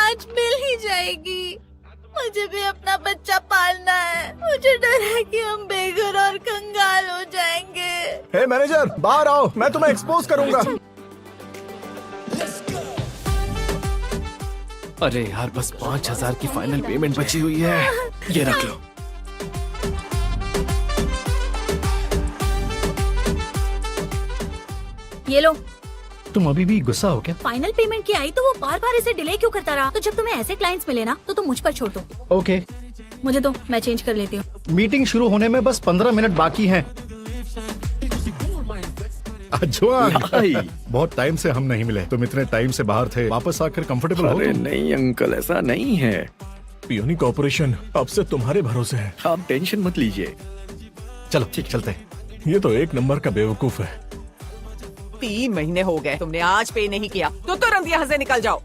आज मिल ही जाएगी। मुझे भी अपना बच्चा पालना है। मुझे डर है कि हम बेघर और कंगाल हो जाएंगे। हे मैनेजर, बाहर आओ, मैं तुम्हें एक्सपोज करूंगा। अरे यार, बस 5,000 की फाइनल पेमेंट बची हुई है, ये रख लो। ये लो। तुम अभी भी गुस्सा हो क्या? फाइनल पेमेंट की आई तो वो बार बार इसे डिले क्यों करता रहा? तो जब तुम्हें ऐसे क्लाइंट्स मिले ना तो तुम मुझ पर छोड़ दो। ओके, मुझे दो, मैं चेंज कर लेती हूँ। मीटिंग शुरू होने में बस 15 मिनट बाकी हैं। अजवान, बहुत टाइम से हम नहीं मिले। तुम इतने टाइम से बाहर थे, वापस आकर कंफर्टेबल हो? अरे नहीं अंकल, ऐसा नहीं है। पियोनी कॉर्पोरेशन अब से तुम्हारे भरोसे है। आप टेंशन मत लीजिए। चलो ठीक, चलते। ये तो एक नंबर का बेवकूफ है। 3 महीने हो गए, तुमने आज पे नहीं किया तो तुरंत यहाँ से निकल जाओ।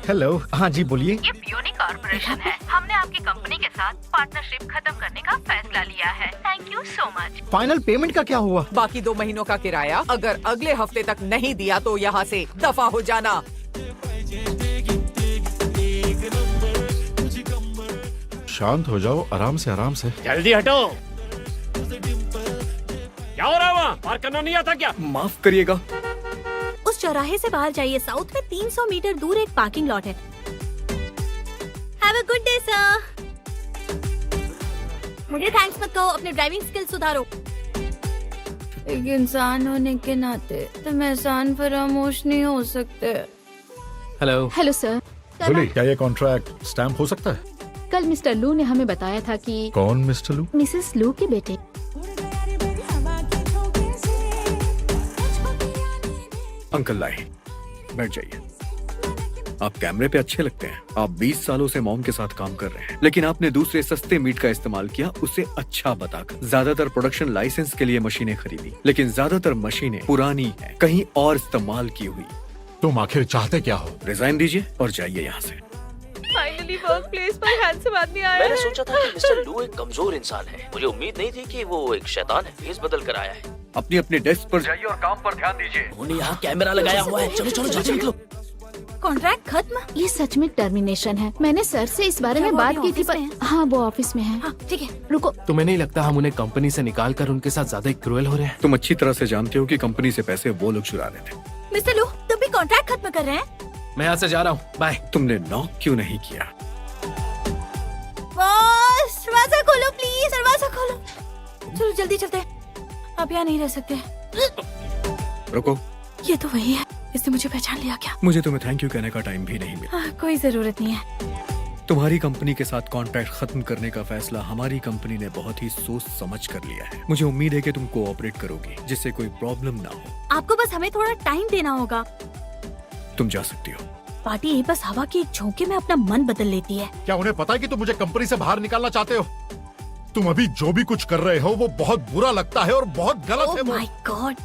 हेलो, हाँ जी बोलिए। ये पियोनी कॉर्पोरेशन है। हमने आपकी कंपनी के साथ पार्टनरशिप खत्म करने का फैसला लिया है। Thank you so much. Final payment का क्या हुआ? बाकी 2 महीनों का किराया अगर अगले हफ्ते तक नहीं दिया तो यहाँ से दफा हो जाना। शांत हो जाओ, आराम से आराम से। जल्दी हटो। क्या हो रहा है वहाँ? पार करना नहीं आता क्या? माफ करिएगा। उस चौराहे से बाहर जाइए, साउथ में 300 मीटर दूर एक पार्किंग लॉट है। Have a good day sir. मुझे थैंक्स मत कहो, अपने ड्राइविंग स्किल सुधारो। एक इंसान होने के नाते तुम एहसान फरामोश नहीं हो सकते। हेलो। Hello sir. बोली, क्या ये कॉन्ट्रैक्ट स्टैम्प हो सकता है? कल मिस्टर लू ने हमें बताया था कि कौन मिस्टर लू? मिसेस लू के बेटे। अंकल लाए, बैठ जाइए। आप कैमरे पे अच्छे लगते हैं। आप 20 सालों से मॉम के साथ काम कर रहे हैं, लेकिन आपने दूसरे सस्ते मीट का इस्तेमाल किया, उसे अच्छा बताकर। ज्यादातर प्रोडक्शन लाइसेंस के लिए मशीनें खरीदी, लेकिन ज्यादातर मशीनें पुरानी हैं, कहीं और इस्तेमाल की हुई। तुम आखिर चाहते क्या हो? रिजाइन दीजिए और जाइए यहाँ से। फाइनली वर्क प्लेस पर हैंडसम आदमी आया मैंने सोचा था कि मिस्टर लू एक कमजोर इंसान है। मुझे उम्मीद नहीं थी कि वो एक शैतान है। फेस बदल कर आया है। अपनी अपने डेस्क पर जाइए और काम पर ध्यान दीजिए। उन्होंने यहाँ कैमरा लगाया हुआ है। चलो चलो जल्दी निकलो। कॉन्ट्रैक्ट खत्म? ये सच में टर्मिनेशन है। मैंने सर से इस बारे क्या में वो बात अभी की थी, ऑफिस पर में है? हाँ वो ऑफिस में है। हाँ ठीक है। रुको, तुम्हें नहीं लगता हम उन्हें कंपनी से निकाल कर उनके साथ ज्यादा क्रूएल हो रहे हैं? तुम अच्छी तरह से जानते हो कि कंपनी से पैसे वो लोग चुरा रहे थे। मिस्टर लू, तुम भी कॉन्ट्रैक्ट खत्म कर रहे हैं? मैं यहाँ से जा रहा हूँ, बाय। तुमने नॉक क्यों नहीं किया? बॉस, दरवाजा खोलो प्लीज, दरवाजा खोलो। चलो जल्दी चलते हैं, आप यहाँ नहीं रह सकते। रुको, ये तो वही है, इसने मुझे पहचान लिया क्या? मुझे तुम्हें थैंक यू कहने का टाइम भी नहीं मिला। कोई जरूरत नहीं है। तुम्हारी कंपनी के साथ कॉन्ट्रैक्ट खत्म करने का फैसला हमारी कंपनी ने बहुत ही सोच समझ कर लिया है। मुझे उम्मीद है कि तुम कोऑपरेट करोगी, जिससे कोई प्रॉब्लम ना हो। आपको बस हमें थोड़ा टाइम देना होगा। तुम जा सकती हो। पार्टी यही बस हवा की एक झोंके में अपना मन बदल लेती है। क्या उन्हें पता है कि तुम मुझे कंपनी से बाहर निकालना चाहते हो? तुम अभी जो भी कुछ कर रहे हो वो बहुत बुरा लगता है और बहुत गलत है। Oh my God.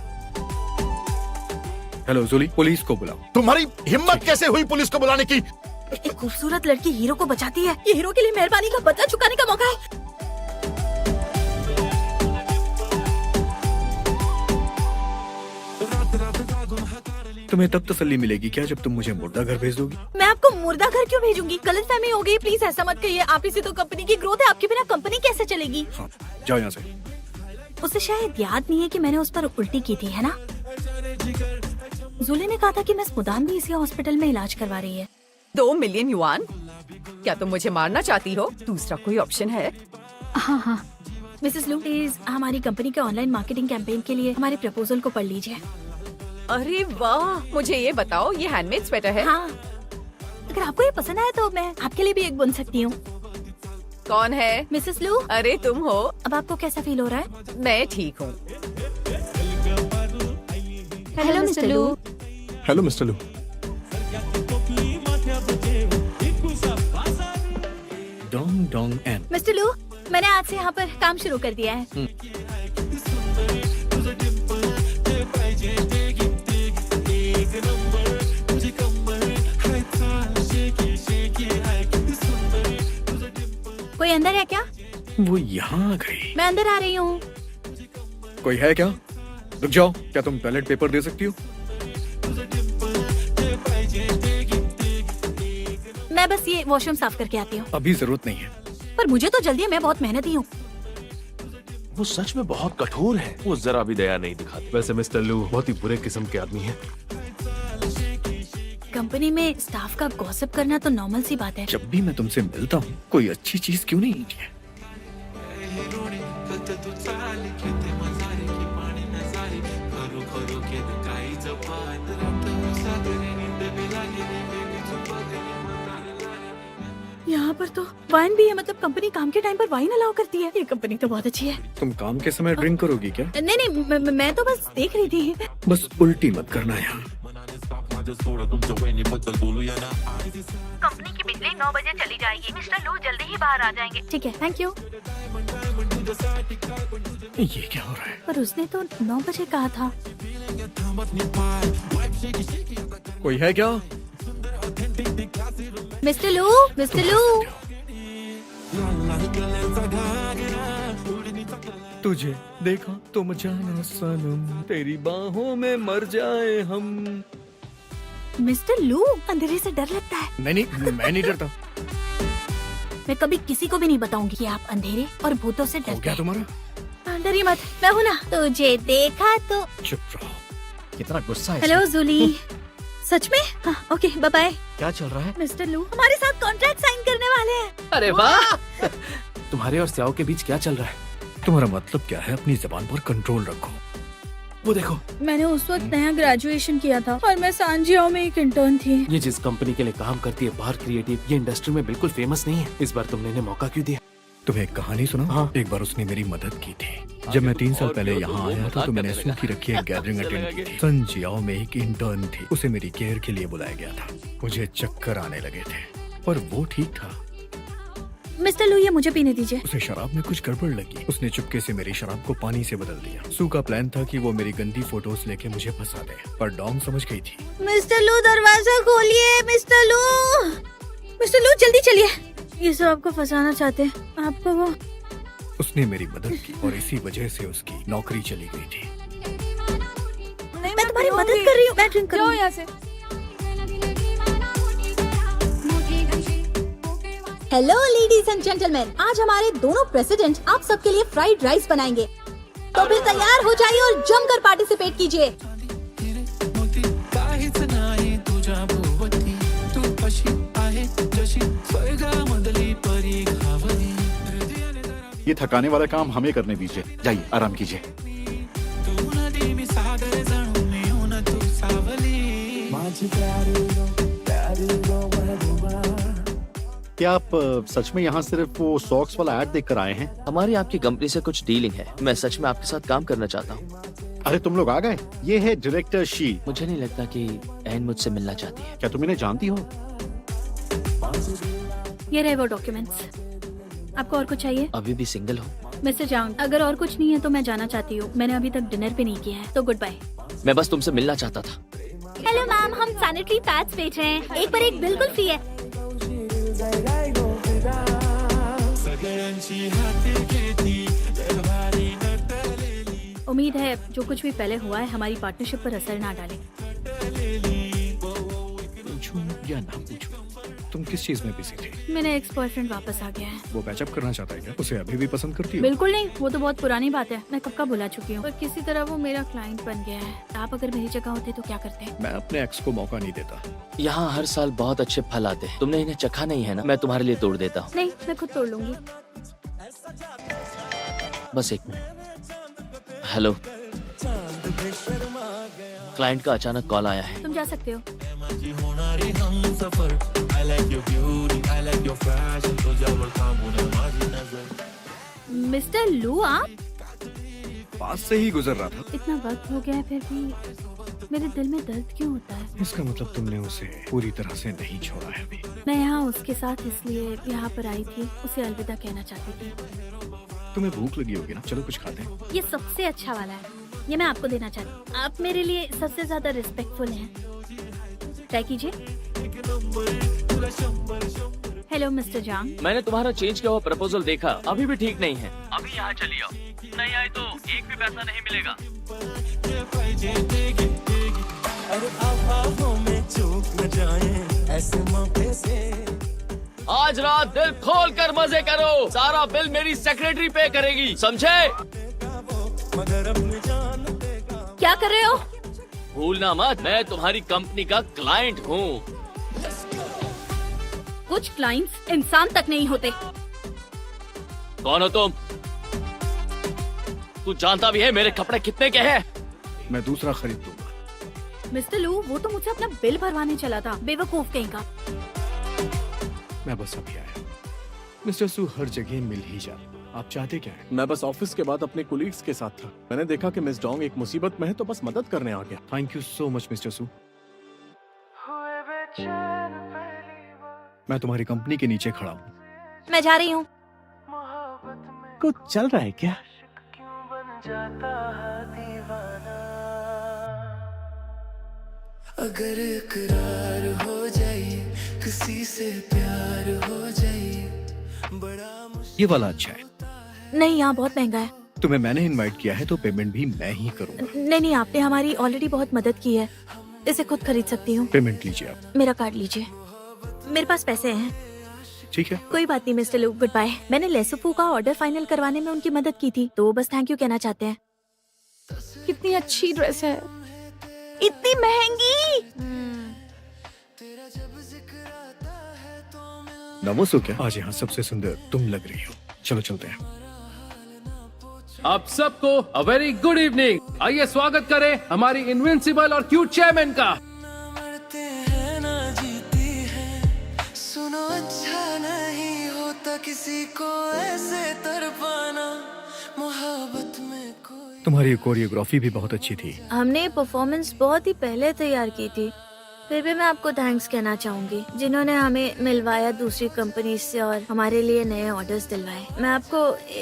Hello Julie, police को बुलाओ। तुम्हारी हिम्मत कैसे हुई पुलिस को बुलाने की? एक खूबसूरत लड़की हीरो को बचाती है। ये हीरो के लिए मेहरबानी का बदला चुकाने का मौका है। तुम्हें तब तसल्ली मिलेगी क्या जब तुम मुझे मुर्दा घर भेज दोगी? मैं आपको मुर्दा घर क्यों भेजूंगी? गलतफहमी हो गई, प्लीज ऐसा मत कहिए। आप ही से तो कंपनी की ग्रोथ है, आपके बिना कंपनी कैसे चलेगी? हाँ, जाओ यहाँ से। उसे शायद याद नहीं है कि मैंने उस पर उल्टी की थी, है ना? जूली ने कहा था कि मिस मुदान भी इसी हॉस्पिटल में इलाज करवा रही है। 2 मिलियन युआन? क्या तुम मुझे मारना चाहती हो? दूसरा कोई ऑप्शन है? हाँ हाँ। मिसेस लू, प्लीज हमारी कंपनी के ऑनलाइन मार्केटिंग कैंपेन के लिए हमारे प्रपोजल को पढ़ लीजिए। अरे वाह, मुझे ये बताओ, ये हैंडमेड स्वेटर है? हाँ, अगर आपको ये पसंद आए तो मैं आपके लिए भी एक बुन सकती हूँ। कौन है? मिसेस लू। अरे तुम हो। अब आपको कैसा फील हो रहा है? मैं ठीक हूँ। Hello mister Lu. Hello mister Lu. डोंग डोंग एन। मिस्टर लू, मैंने आज से यहाँ पर काम शुरू कर दिया है। कोई अंदर है क्या? वो यहाँ आ गई। मैं अंदर आ रही हूँ। कोई है क्या? रुक जाओ, क्या तुम टॉयलेट पेपर दे सकती हो? मैं बस ये वॉशरूम साफ करके आती हूँ। अभी जरूरत नहीं है। पर मुझे तो जल्दी है, मैं बहुत मेहनती हूँ। वो सच में बहुत कठोर है, वो जरा भी दया नहीं दिखाते। वैसे मिस्टर लू बहुत ही बुरे किस्म के आदमी हैं। कंपनी में स्टाफ का गॉसिप करना तो नॉर्मल सी बात है। जब भी मैं तुमसे मिलता हूँ कोई अच्छी चीज क्यों नहीं होती है? यहाँ पर तो वाइन भी है, मतलब कंपनी काम के टाइम पर वाइन अलाउ करती है। ये कंपनी तो बहुत अच्छी है। तुम काम के समय ड्रिंक करोगी क्या? नहीं नहीं, मैं तो बस देख रही थी। बस उल्टी मत करना यहाँ। कंपनी की बिजली 9 बजे चली जाएगी। मिस्टर लू जल्दी ही बाहर आ जाएंगे। ठीक है, थैंक यू। ये क्या हो रहा है? पर उसने तो 9 बजे कहा था। कोई है क्या? मिस्टर लू, मिस्टर लू। तुझे देखा तुम जाना सनम, तेरी बाहों में मर जाए हम। मिस्टर लू, अंधेरे से डर लगता है। मैं नहीं डरता। मैं कभी किसी को भी नहीं बताऊंगी कि आप अंधेरे और भूतों से हो डरते क्या हैं। तुम्हारा? डरी मत, मैं हूँ ना। तुझे देखा तो। चुप रहो। कितना गुस्सा है। हेलो जूली। सच में? हाँ, ओके, बाय बाय। क्या चल रहा है? मिस्टर लू हमारे साथ कॉन्ट्रैक्ट साइन करने वाले हैं। अरे वाह! तुम्हारे और स्याओ के बीच क्या चल रहा है? तुम्हारा मतलब क्या है? अपनी जबान पर कंट्रोल रखो। वो देखो, मैंने उस वक्त नया ग्रेजुएशन किया था और मैं सांजियाओ में एक इंटर्न थी। ये जिस कंपनी के लिए काम करती है बाहर क्रिएटिव, ये इंडस्ट्री में बिल्कुल फेमस नहीं है। इस बार तुमने इन्हें मौका क्यों दिया? तुम्हें एक कहानी सुना? हाँ। एक बार उसने मेरी मदद की थी। जब मैं 3 साल पहले यहाँ आया था तो मैंने सूखी रखी एक गैदरिंग अटेंड की थी। सन जियाओ में एक इंटर्न थी, उसे मेरी केयर के लिए बुलाया गया था। मुझे चक्कर आने लगे थे पर वो ठीक था। मिस्टर लू, ये मुझे पीने दीजिए। उसे शराब में कुछ गड़बड़ लगी। उसने चुपके से मेरी शराब को पानी से बदल दिया। सू का प्लान था कि वो मेरी गंदी फोटोज लेके मुझे फंसा दे, पर डोंग समझ गई थी। मिस्टर लू, दरवाजा खोलिए। मिस्टर लू, मिस्टर लू, जल्दी चलिए। ये सब आपको फंसाना चाहते हैं। आपको वो। उसने मेरी मदद की और इसी वजह से उसकी नौकरी चली गई थी। मैं तुम्हारी मदद कर रही हूँ। मैं ड्रिंक करूँ यहाँ से। हेलो लेडीज एंड जेंटलमैन, आज हमारे दोनों प्रेसिडेंट आप सबके लिए फ्राइड राइस बनाएंगे। तो फिर तैयार हो जाइए और जमकर पार्टिसिपेट कीजिए। ये थकाने वाला काम हमें करने दीजिए। जाइए, आराम कीजिए। क्या आप सच में यहाँ सिर्फ वो सॉक्स वाला ऐड देखकर आए हैं? हमारी आपकी कंपनी से कुछ डीलिंग है। मैं सच में आपके साथ काम करना चाहता हूँ। अरे तुम लोग आ गए। ये है डायरेक्टर शी। मुझे नहीं लगता कि एन मुझसे मिलना चाहती है। क्या तुम इन्हें जानती हो? ये रहे वो डॉक्यूमेंट्स। आपको और कुछ चाहिए? अभी भी सिंगल हो? मिस्टर जांग, अगर और कुछ नहीं है तो मैं जाना चाहती हूँ। मैंने अभी तक डिनर भी नहीं किया है, तो गुड बाय। मैं बस तुमसे मिलना चाहता था। हेलो मैम, हम सैनिटरी पैड्स बेच रहे हैं। एक पर एक बिल्कुल फ्री है। उम्मीद है जो कुछ भी पहले हुआ है हमारी पार्टनरशिप पर असर ना डाले। पूछूं या ना पूछूं, तुम किस चीज में बिजी थी? मेरा एक्स बॉयफ्रेंड वापस आ गया है। वो पैचअप करना चाहता है क्या? उसे अभी भी पसंद करती हो? बिल्कुल नहीं, वो तो बहुत पुरानी बात है। मैं कब का बुला चुकी हूँ, पर किसी तरह वो मेरा क्लाइंट बन गया है। आप अगर मेरी जगह होते तो क्या करते? मैं अपने एक्स को मौका नहीं देता। यहाँ हर साल बहुत अच्छे फल आते हैं। तुमने इन्हें चखा नहीं है ना? मैं तुम्हारे लिए तोड़ देता हूँ। नहीं, मैं खुद तोड़ लूंगी। बस एक मिनट। हेलो, क्लाइंट का अचानक कॉल आया है। तुम जा सकते हो। मिस्टर लू, आप पास से ही गुजर रहा था। इतना वक्त हो गया है फिर भी मेरे दिल में दर्द क्यों होता है? इसका मतलब तुमने उसे पूरी तरह से नहीं छोड़ा है अभी। मैं यहाँ उसके साथ इसलिए यहाँ पर आई थी, उसे अलविदा कहना चाहती थी। तुम्हें भूख लगी होगी ना? चलो कुछ खाते हैं। ये सबसे अच्छा वाला है, ये मैं आपको देना चाहती हूँ। आप मेरे लिए सबसे ज्यादा रिस्पेक्टफुल हैं। ट्राई कीजिए। हेलो मिस्टर जांग। मैंने तुम्हारा चेंज किया हुआ प्रपोजल देखा, अभी भी ठीक नहीं है। अभी यहाँ चली आओ, नहीं आए तो एक भी पैसा नहीं मिलेगा। अरे में चूक न जाए ऐसे मौके से आज रात दिल खोल कर मजे करो, सारा बिल मेरी सेक्रेटरी पे करेगी, समझे? क्या कर रहे हो? भूलना मत, मैं तुम्हारी कंपनी का क्लाइंट हूँ। कुछ क्लाइंट्स इंसान तक नहीं होते। कौन हो तुम? तू जानता भी है मेरे कपड़े कितने के हैं? मैं दूसरा खरीद दूंगा। मिस्टर लू, वो तो मुझसे अपना बिल भरवाने चला था, बेवकूफ कहीं का। मैं बस अभी आया। मिस्टर सू हर जगह मिल ही जाता। आप चाहते क्या हैं? मैं बस ऑफिस के बाद अपने कोलीग्स के साथ था। मैंने देखा कि मिस डोंग एक मुसीबत में है तो बस मदद करने आ गया। Thank you so much mister Su. मैं तुम्हारी कंपनी के नीचे खड़ा हूँ। मैं जा रही हूँ। कुछ चल रहा है क्या? अगर इकरार हो जाए, किसी से प्यार हो जाए, बड़ा ये वाला अच्छा है। नहीं, यहाँ बहुत महंगा है। तुम्हें मैंने इनवाइट किया है तो पेमेंट भी मैं ही करूंगा। नहीं, आपने हमारी ऑलरेडी बहुत मदद की है, इसे खुद खरीद सकती हूँ। पेमेंट लीजिए आप। मेरा कार्ड लीजिए, मेरे पास पैसे हैं। ठीक है। कोई बात नहीं मिस्टर लू, गुड बाय। मैंने लेसुफू का ऑर्डर फाइनल करवाने में उनकी मदद की थी, तो बस थैंक यू कहना चाहते हैं। कितनी अच्छी ड्रेस है। इतनी महंगी। नमोसो क्या? आज यहाँ सबसे सुंदर तुम लग रही हो। चलो चलते हैं। आप सबको अ वेरी गुड इवनिंग। आइए स्वागत करें हमारी इनविंसिबल और क्यूट चेयरमैन का। मरते हैं ना जीती है, सुनो अच्छा नहीं होता किसी को ऐसे तड़पाना, मोहब्बत में कोई। तुम्हारी कोरियोग्राफी भी बहुत अच्छी थी। हमने परफॉर्मेंस बहुत ही पहले तैयार की थी, फिर भी मैं आपको थैंक्स कहना चाहूंगी, जिन्होंने हमें मिलवाया दूसरी कंपनी से और हमारे लिए नए ऑर्डर्स दिलवाए। मैं आपको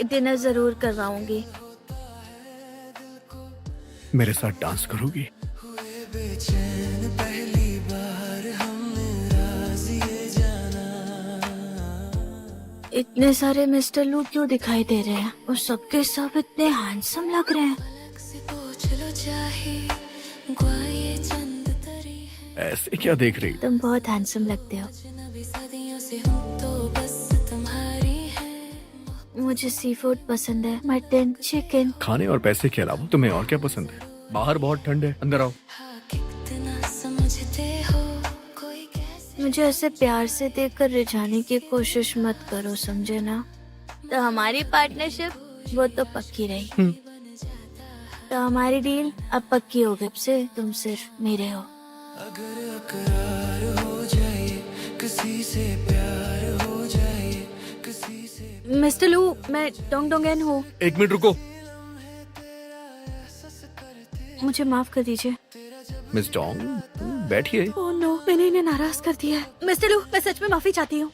डिनर जरूर करवाऊंगी। मेरे साथ डांस करोगी? हुए बेचैन पहली बार हमने राज ये जाना। इतने सारे मिस्टर लू क्यों दिखाई दे रहे हैं और सबके सब इतने हैंडसम लग रहे हैं। से पूछ लो चाहे ग्वाये चंद तरी है, ऐसे क्या देख रही? तुम बहुत हैंडसम लगते हो। नबी सदियों से हूँ तो बस तुम्हारी है। मुझे सी फूड पसंद है, मटन, चिकन। खाने और पैसे के अलावा तुम्हें और क्या पसंद है? बाहर बहुत ठंड है, अंदर आओ। हाँ, कितना समझते हो, कोई कैसे मुझे ऐसे प्यार से देखकर रिझाने की कोशिश मत करो, समझे ना? तो हमारी पार्टनरशिप वो तो पक्की रही। तो हमारी डील अब पक्की हो गई से तुम सिर्फ मेरे हो। अगर इकरार हो जाए, किसी से प्यार हो जाए, किसी से मिस्टर लू, मैं डोंग डोंगन हूँ। एक मिनट रुको। मुझे माफ कर दीजिए। मिस डोंग, बैठिए। ओह नो, मैंने इन्हें नाराज कर दिया है। मिस्टर लू, मैं सच में माफी चाहती हूँ।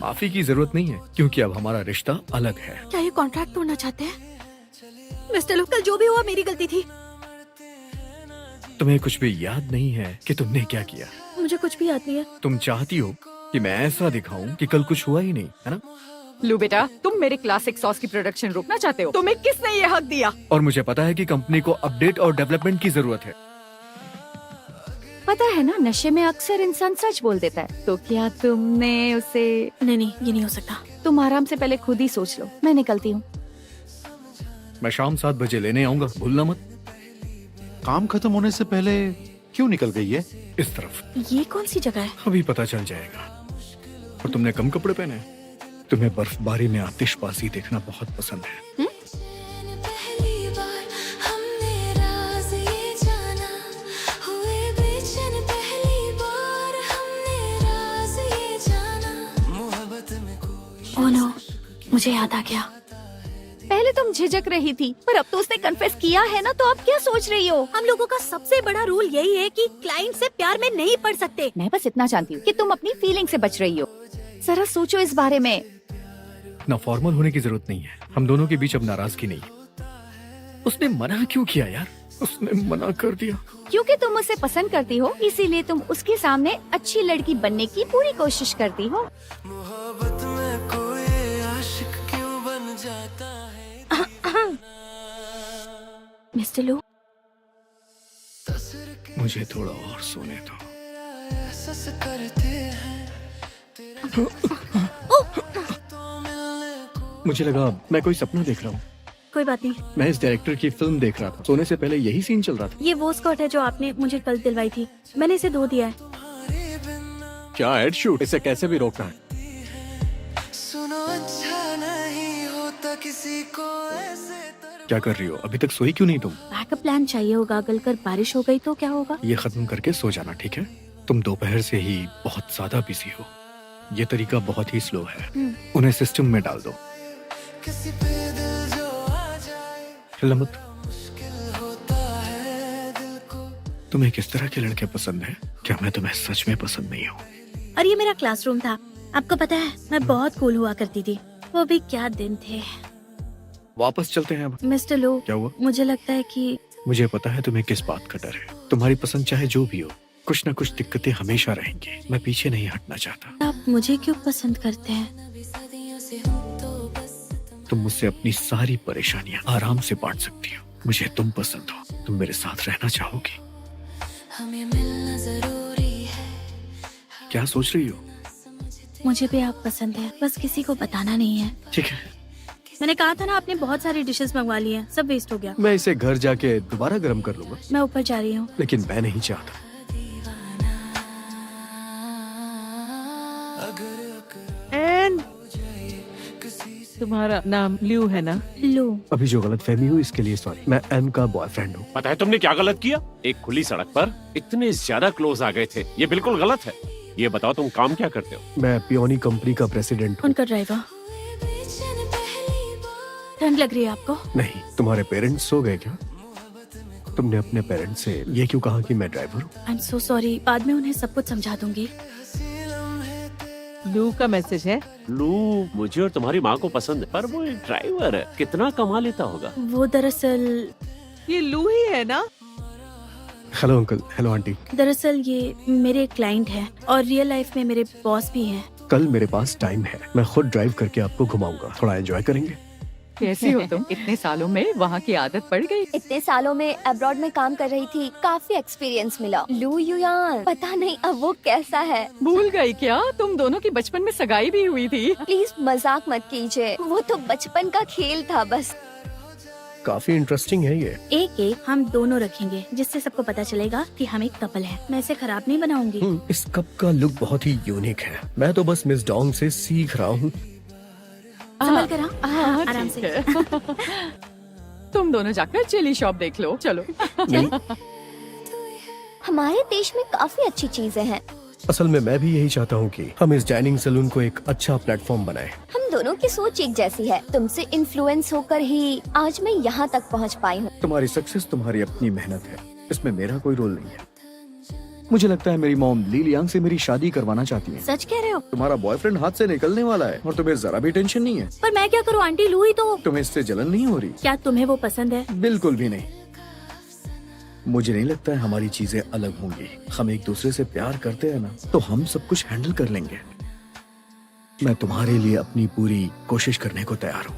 माफी की जरूरत नहीं है, क्योंकि अब हमारा रिश्ता अलग है। क्या ये कॉन्ट्रैक्ट तोड़ना चाहते हैं? मिस्टर लू, कल जो भी हुआ मेरी गलती थी। तुम्हें कुछ भी याद नहीं है कि तुमने क्या किया? मुझे कुछ भी याद नहीं है। तुम चाहती हो कि मैं ऐसा दिखाऊं कि कल कुछ हुआ ही नहीं, है ना? लू बेटा, तुम मेरे क्लासिक सॉस की प्रोडक्शन रोकना चाहते हो? तुम्हें किसने ये हक दिया? और मुझे पता है कि कंपनी को अपडेट और डेवलपमेंट की जरूरत है। पता है ना, नशे में अक्सर इंसान सच बोल देता है। तो क्या तुमने उसे? नहीं, ये नहीं हो सकता। तुम आराम से पहले खुद ही सोच लो। मैं निकलती हूँ। मैं शाम 7 बजे लेने आऊंगा, भूलना मत। काम खत्म होने से पहले क्यों निकल गई है? इस तरफ। ये कौन सी जगह है? अभी पता चल जाएगा। और तुमने कम कपड़े पहने हैं। तुम्हें बर्फबारी में आतिशबाजी देखना बहुत पसंद है। पहली बार हमने राज ये जाना, हुए बेचैन पहली बार हमने राज ये जाना, मोहब्बत में कोई। ओह नो, मुझे याद आ गया। पहले तुम झिझक रही थी, पर अब तो उसने कन्फेस किया है ना, तो अब क्या सोच रही हो? हम लोगों का सबसे बड़ा रूल यही है कि क्लाइंट से प्यार में नहीं पड़ सकते। मैं बस इतना जानती हूँ कि तुम अपनी फीलिंग से बच रही हो। जरा सोचो इस बारे में। ना फॉर्मल होने की जरूरत नहीं है। हम दोनों के बीच अब नाराजगी नहीं। उसने मना क्यों किया यार? उसने मना कर दिया क्योंकि तुम उसे पसंद करती हो, इसीलिए तुम उसके सामने अच्छी लड़की बनने की पूरी कोशिश करती हो। मोहब्बत में कोई आशिक क्यों बन जाता है। मिस्टर लू, मुझे थोड़ा और सोने दो। एहसास करते हैं, मुझे लगा मैं कोई सपना देख रहा हूँ। कोई बात नहीं, मैं इस डायरेक्टर की फिल्म देख रहा था। सोने से पहले यही सीन चल रहा था। ये वो स्कर्ट है जो आपने मुझे कल दिलवाई थी, मैंने इसे धो दिया है। क्या एड शूट, इसे कैसे भी रोकना है। सुनो अच्छा नहीं होता किसी को ऐसे क्या कर रही हो, अभी तक सोई क्यों नहीं तुम? बैकअप प्लान चाहिए होगा, अगर कल बारिश हो गई तो क्या होगा? ये खत्म करके सो जाना, ठीक है? तुम दोपहर से ही बहुत ज्यादा बिजी हो। ये तरीका बहुत ही स्लो है, उन्हें सिस्टम में डाल दो। किसी पे दिल जो आ जाए हिला मत। मुश्किल होता है दिल को। तुम्हें किस तरह के लड़के पसंद है? क्या मैं तुम्हें सच में पसंद नहीं हूँ? और ये मेरा क्लासरूम था, आपको पता है मैं बहुत कूल हुआ करती थी, वो भी क्या दिन थे। वापस चलते हैं अब। मिस्टर लो, क्या हुआ? मुझे लगता है कि मुझे पता है तुम्हें किस बात का डर है। तुम्हारी पसंद चाहे जो भी हो, कुछ न कुछ दिक्कतें हमेशा रहेंगी। मैं पीछे नहीं हटना चाहता। आप मुझे क्यों पसंद करते हैं? तुम मुझसे अपनी सारी परेशानियां आराम से बांट सकती हो। मुझे तुम पसंद हो, तुम मेरे साथ रहना चाहोगी। हमें मिलना जरूरी है। क्या सोच रही हो? मुझे भी आप पसंद है, बस किसी को बताना नहीं है। ठीक है, मैंने कहा था ना, आपने बहुत सारी डिशेस मंगवा ली हैं, सब वेस्ट हो गया। मैं इसे घर जाके दोबारा गर्म कर लूंगा, मैं ऊपर जा रही हूँ। लेकिन मैं नहीं चाहता। तुम्हारा नाम ल्यू है ना? लो, अभी जो गलत फहमी हुई इसके लिए सॉरी। मैं एन का बॉयफ्रेंड हूँ। पता है तुमने क्या गलत किया? एक खुली सड़क पर इतने ज्यादा क्लोज आ गए थे, ये बिल्कुल गलत है। ये बताओ तुम काम क्या करते हो? मैं पियोनी कंपनी का प्रेसिडेंट हूँ। उनका ड्राइवर। ठंड लग रही है आपको? नहीं, तुम्हारे पेरेंट्स सो गए क्या? तुमने अपने पेरेंट्स से ये क्यों कहा कि मैं ड्राइवर हूँ? आई एम सो सॉरी, बाद में उन्हें सब कुछ समझा दूंगी। लू का मैसेज है। लू मुझे और तुम्हारी माँ को पसंद है, पर वो एक ड्राइवर है, कितना कमा लेता होगा। वो दरअसल ये लू ही है ना? Hello uncle, hello aunty. दरअसल ये मेरे क्लाइंट हैं और रियल लाइफ में मेरे बॉस भी हैं। कल मेरे पास टाइम है, मैं खुद ड्राइव करके आपको घुमाऊंगा। थोड़ा एंजॉय करेंगे। कैसे हो तुम? इतने सालों में वहाँ की आदत पड़ गई। इतने सालों में अब्रॉड में काम कर रही थी, काफी एक्सपीरियंस मिला। लू युयान, पता नहीं अब वो कैसा है। भूल गई क्या? तुम दोनों की बचपन में सगाई भी हुई थी। प्लीज मजाक मत कीजिए, वो तो बचपन का खेल था बस। काफी इंटरेस्टिंग है ये। एक हम दोनों रखेंगे, जिससे सबको पता चलेगा कि हम एक कपल है। मैं इसे खराब नहीं बनाऊंगी। इस कप का लुक बहुत ही यूनिक है। मैं तो बस मिस डोंग से सीख रहा हूँ। संभल कर आओ, आराम से। तुम दोनों जाकर चिली शॉप देख लो, चलो। हमारे देश में काफी अच्छी चीजें हैं। असल में मैं भी यही चाहता हूँ कि हम इस डाइनिंग सैलून को एक अच्छा प्लेटफॉर्म बनाएं। हम दोनों की सोच एक जैसी है। तुमसे इन्फ्लुएंस होकर ही आज मैं यहाँ तक पहुँच पाई हूँ। तुम्हारी सक्सेस तुम्हारी अपनी मेहनत है, इसमें मेरा कोई रोल नहीं है। मुझे लगता है मेरी मॉम ली लियांग से मेरी शादी करवाना चाहती है। सच कह रहे हो? तुम्हारा बॉयफ्रेंड हाथ से निकलने वाला है और तुम्हें जरा भी टेंशन नहीं है। पर मैं क्या करूँ आंटी, लू ही तो। तुम्हें इससे जलन नहीं हो रही? क्या तुम्हें वो पसंद है? बिल्कुल भी नहीं। मुझे नहीं लगता है हमारी चीजें अलग होंगी। हम एक दूसरे से प्यार करते हैं ना, तो हम सब कुछ हैंडल कर लेंगे। मैं तुम्हारे लिए अपनी पूरी कोशिश करने को तैयार हूँ।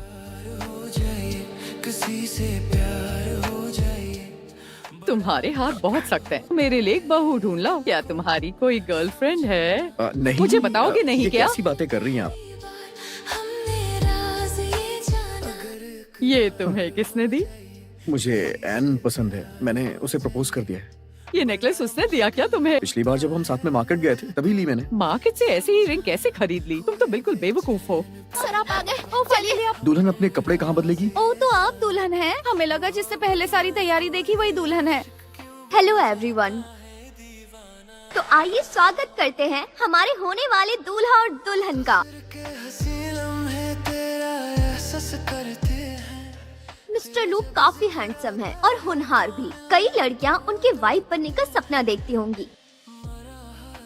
किसी से प्यार हो जाए। तुम्हारे हाथ बहुत सख्त हैं। मेरे लिए एक बहू ढूंढ लाओ। क्या तुम्हारी कोई गर्लफ्रेंड है? नहीं। मुझे बताओगे नहीं ये क्या? कैसी बातें कर रही हैं आप? हमने राज ये जाना। ये तुम्हें किसने दी? मुझे एन पसंद है, मैंने उसे प्रपोज कर दिया है। ये नेकलेस उसने दिया क्या तुम्हें? पिछली बार जब हम साथ में मार्केट गए थे तभी ली मैंने। मार्केट से ऐसी ही रिंग कैसे खरीद ली? तुम तो बिल्कुल बेवकूफ हो। सर आप आ गए। चलिए आप। दुल्हन अपने कपड़े कहाँ बदलेगी? ओ तो आप दुल्हन हैं। हमें लगा जिससे पहले सारी तैयारी देखी वही दुल्हन है। Hello everyone. तो आइए स्वागत करते हैं हमारे होने वाले दूल्हा और दुल्हन का। हंसी लम्हे तेरा एहसास करते हैं। मिस्टर लू काफी हैंडसम है और होनहार भी। कई लड़कियां उनके वाइफ बनने का सपना देखती होंगी।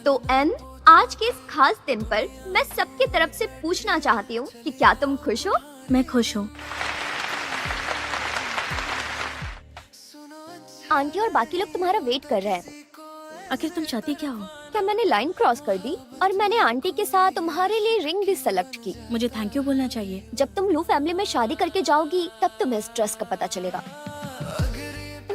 तो एन, आज के इस खास दिन पर मैं सबकी तरफ से पूछना चाहती हूँ कि क्या तुम खुश हो? मैं खुश हूँ। आंटी और बाकी लोग तुम्हारा वेट कर रहे हैं। आखिर तुम चाहती क्या हो? क्या मैंने लाइन क्रॉस कर दी और मैंने आंटी के साथ तुम्हारे लिए रिंग भी सेलेक्ट की। मुझे थैंक यू बोलना चाहिए। जब तुम लू फैमिली में शादी करके जाओगी तब तुम्हें इस ड्रेस का पता चलेगा।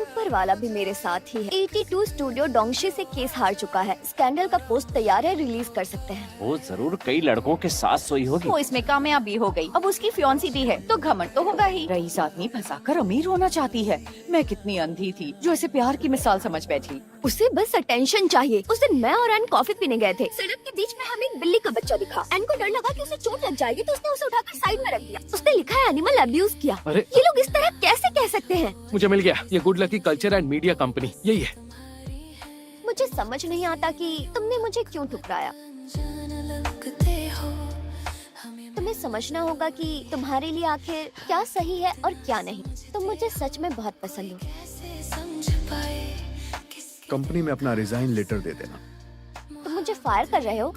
ऊपर वाला भी मेरे साथ ही है। 82 स्टूडियो डोंगशी से केस हार चुका है। स्कैंडल का पोस्ट तैयार है, रिलीज कर सकते हैं। वो जरूर कई लड़कों के साथ सोई होगी। वो इसमें कामयाब भी हो गई, अब उसकी फियांसी भी है तो घमंड तो होगा ही। रईस आदमी फंसाकर अमीर होना चाहती है। मैं कितनी अंधी थी जो इसे प्यार की मिसाल समझ बैठी। उसे बस अटेंशन चाहिए। उस दिन मैं और एन कॉफी पीने गए थे। सड़क के बीच में हमें एक बिल्ली का बच्चा दिखा। एन को डर लगा कि उसे चोट लग जाएगी तो उसने उसे उठाकर साइड में रख दिया। उसने लिखा है एनिमल अब्यूज किया। अरे ये लोग इस तरह कैसे कह सकते हैं? मुझे मिल गया, ये good lucky culture and media company यही है। मुझे समझ नहीं आता कि तुमने मुझे क्यों ठुकराया। तुम्हें समझना होगा कि तुम्हारे लिए आखिर क्या सही है और क्या नहीं। तुम मुझे सच में बहुत पसंद हो। कंपनी में अपना रिजाइन लेटर दे देना। तुम मुझे फायर कर रहे हो?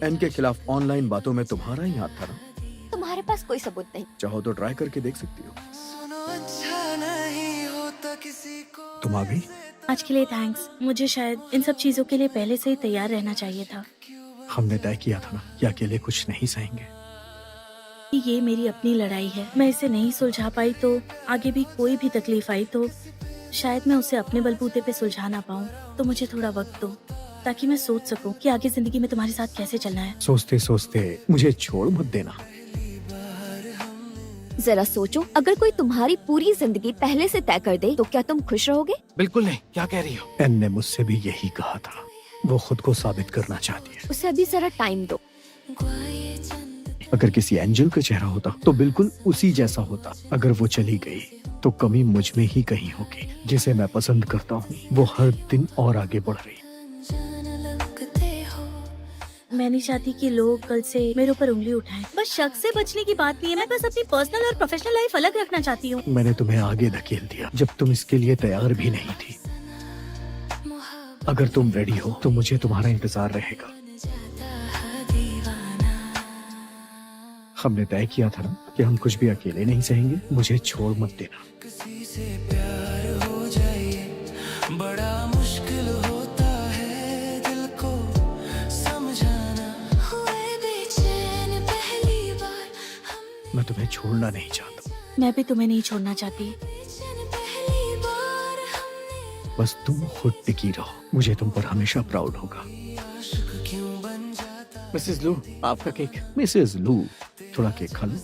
एन के खिलाफ ऑनलाइन बातों में तुम्हारा ही हाथ था ना। तुम्हारे पास कोई सबूत नहीं। चाहो तो ट्राई करके देख सकती हो। अच्छा नहीं होता किसी को। तुम आ गई। आज के लिए थैंक्स। मुझे शायद इन सब चीजों के लिए पहले से ही तैयार रहना चाहिए था। हमने तय किया था ना कि अकेले कुछ नहीं सहेंगे। कि ये मेरी अपनी लड़ाई है। मैं इसे नहीं सुलझा पाई तो आगे भी कोई भी तकलीफ आई तो शायद मैं उसे अपने बलबूते पे सुलझा ना पाऊँ। तो मुझे थोड़ा वक्त दो ताकि मैं सोच सकूं कि आगे जिंदगी में तुम्हारे साथ कैसे चलना है। सोचते सोचते मुझे छोड़ मत देना। जरा सोचो, अगर कोई तुम्हारी पूरी जिंदगी पहले से तय कर दे तो क्या तुम खुश रहोगे? बिल्कुल नहीं, क्या कह रही हो? एन ने मुझसे भी यही कहा था। वो खुद को साबित करना चाहती है। उसे अभी जरा टाइम दो। अगर किसी एंजल का चेहरा होता तो बिल्कुल उसी जैसा होता। अगर वो चली गई तो कमी मुझ में ही कहीं होगी। जिसे मैं पसंद करता हूँ वो हर दिन और आगे बढ़ रही। मैं नहीं चाहती कि लोग कल से मेरे ऊपर उंगली उठाएं। बस शक से बचने की बात नहीं है। मैं बस अपनी पर्सनल और प्रोफेशनल लाइफ अलग रखना चाहती हूँ। मैंने तुम्हें आगे धकेल दिया जब तुम इसके लिए तैयार भी नहीं थी। अगर तुम रेडी हो तो मुझे तुम्हारा इंतजार रहेगा। हमने तय किया था ना कि हम कुछ भी अकेले नहीं सहेंगे। मुझे छोड़ मत देना। किसी से प्यार हो जाए बड़ा मुश्किल होता है दिल को समझाना। हुए बेचैन पहली बार मैं तुम्हें छोड़ना नहीं चाहता। मैं भी तुम्हें नहीं छोड़ना चाहती। पहली बार हमने बस तुम खुद टिकी रहो। मुझे तुम पर हमेशा प्राउड होगा। आशिक क्यों बन जाता। मिसेस लू, आपका केक। मिसेस लू, थोड़ा केक खा लो।